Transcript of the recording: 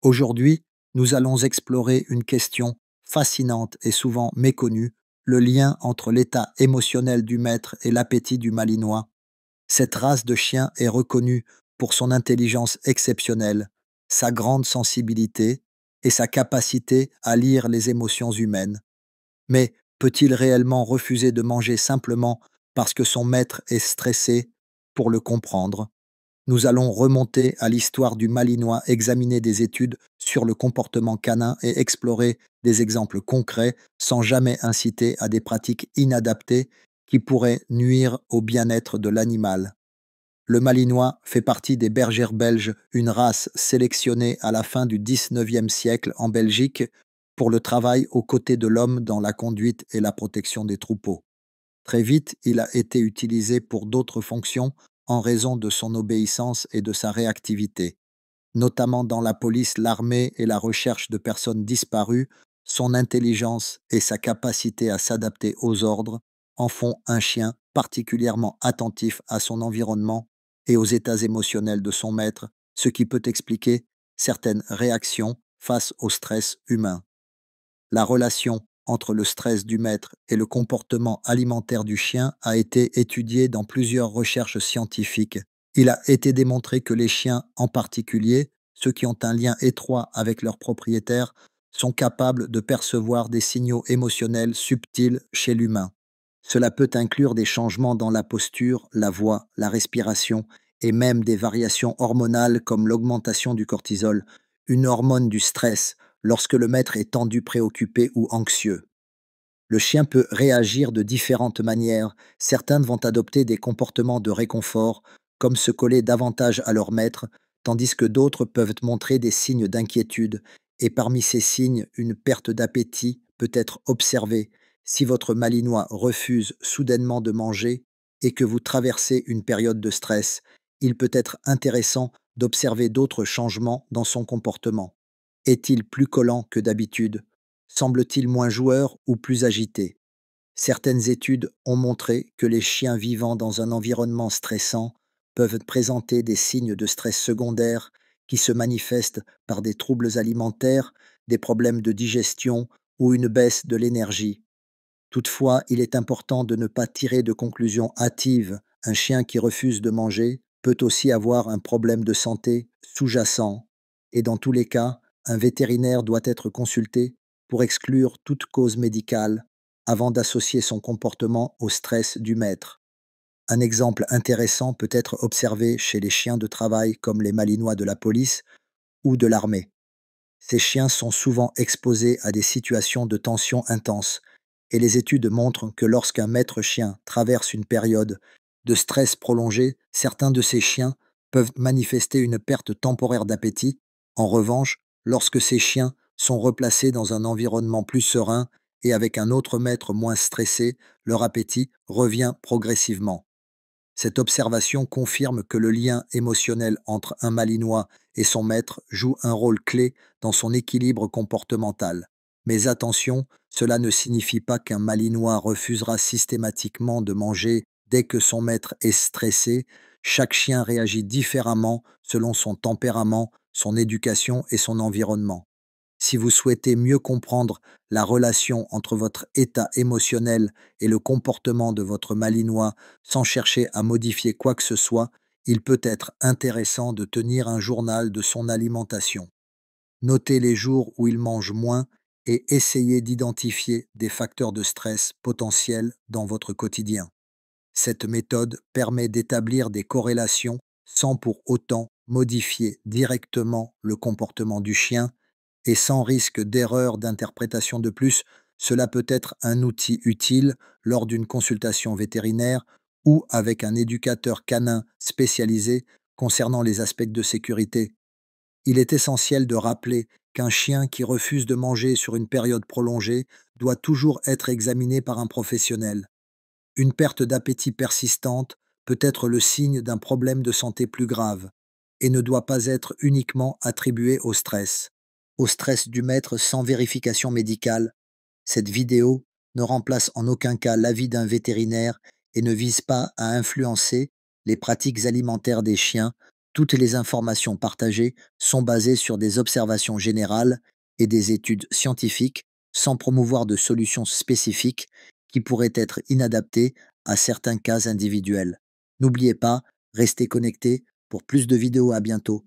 Aujourd'hui, nous allons explorer une question fascinante et souvent méconnue, le lien entre l'état émotionnel du maître et l'appétit du malinois. Cette race de chien est reconnue pour son intelligence exceptionnelle, sa grande sensibilité et sa capacité à lire les émotions humaines. Mais peut-il réellement refuser de manger simplement parce que son maître est stressé? Pour le comprendre, nous allons remonter à l'histoire du Malinois, examiner des études sur le comportement canin et explorer des exemples concrets sans jamais inciter à des pratiques inadaptées qui pourraient nuire au bien-être de l'animal. Le Malinois fait partie des bergères belges, une race sélectionnée à la fin du 19e siècle en Belgique pour le travail aux côtés de l'homme dans la conduite et la protection des troupeaux. Très vite, il a été utilisé pour d'autres fonctions en raison de son obéissance et de sa réactivité. Notamment dans la police, l'armée et la recherche de personnes disparues, son intelligence et sa capacité à s'adapter aux ordres en font un chien particulièrement attentif à son environnement et aux états émotionnels de son maître, ce qui peut expliquer certaines réactions face au stress humain. La relation entre le stress du maître et le comportement alimentaire du chien a été étudiée dans plusieurs recherches scientifiques. Il a été démontré que les chiens, en particulier, ceux qui ont un lien étroit avec leurs propriétaires, sont capables de percevoir des signaux émotionnels subtils chez l'humain. Cela peut inclure des changements dans la posture, la voix, la respiration et même des variations hormonales comme l'augmentation du cortisol, une hormone du stress, lorsque le maître est tendu, préoccupé ou anxieux. Le chien peut réagir de différentes manières. Certains vont adopter des comportements de réconfort, comme se coller davantage à leur maître, tandis que d'autres peuvent montrer des signes d'inquiétude. Et parmi ces signes, une perte d'appétit peut être observée. Si votre malinois refuse soudainement de manger et que vous traversez une période de stress, il peut être intéressant d'observer d'autres changements dans son comportement. Est-il plus collant que d'habitude? Semble-t-il moins joueur ou plus agité? Certaines études ont montré que les chiens vivant dans un environnement stressant peuvent présenter des signes de stress secondaires qui se manifestent par des troubles alimentaires, des problèmes de digestion ou une baisse de l'énergie. Toutefois, il est important de ne pas tirer de conclusions hâtives. Un chien qui refuse de manger peut aussi avoir un problème de santé sous-jacent. Et dans tous les cas, un vétérinaire doit être consulté pour exclure toute cause médicale avant d'associer son comportement au stress du maître. Un exemple intéressant peut être observé chez les chiens de travail comme les malinois de la police ou de l'armée. Ces chiens sont souvent exposés à des situations de tension intense, et les études montrent que lorsqu'un maître chien traverse une période de stress prolongé, certains de ces chiens peuvent manifester une perte temporaire d'appétit. En revanche, lorsque ces chiens sont replacés dans un environnement plus serein et avec un autre maître moins stressé, leur appétit revient progressivement. Cette observation confirme que le lien émotionnel entre un malinois et son maître joue un rôle clé dans son équilibre comportemental. Mais attention, cela ne signifie pas qu'un malinois refusera systématiquement de manger dès que son maître est stressé. Chaque chien réagit différemment selon son tempérament, son éducation et son environnement. Si vous souhaitez mieux comprendre la relation entre votre état émotionnel et le comportement de votre malinois sans chercher à modifier quoi que ce soit, il peut être intéressant de tenir un journal de son alimentation. Notez les jours où il mange moins et essayez d'identifier des facteurs de stress potentiels dans votre quotidien. Cette méthode permet d'établir des corrélations sans pour autant modifier directement le comportement du chien et sans risque d'erreur d'interprétation de plus. Cela peut être un outil utile lors d'une consultation vétérinaire ou avec un éducateur canin spécialisé concernant les aspects de sécurité. Il est essentiel de rappeler qu'un chien qui refuse de manger sur une période prolongée doit toujours être examiné par un professionnel. Une perte d'appétit persistante peut être le signe d'un problème de santé plus grave et ne doit pas être uniquement attribué au stress du maître sans vérification médicale. Cette vidéo ne remplace en aucun cas l'avis d'un vétérinaire et ne vise pas à influencer les pratiques alimentaires des chiens. Toutes les informations partagées sont basées sur des observations générales et des études scientifiques sans promouvoir de solutions spécifiques qui pourraient être inadaptées à certains cas individuels. N'oubliez pas, restez connectés pour plus de vidéos. À bientôt.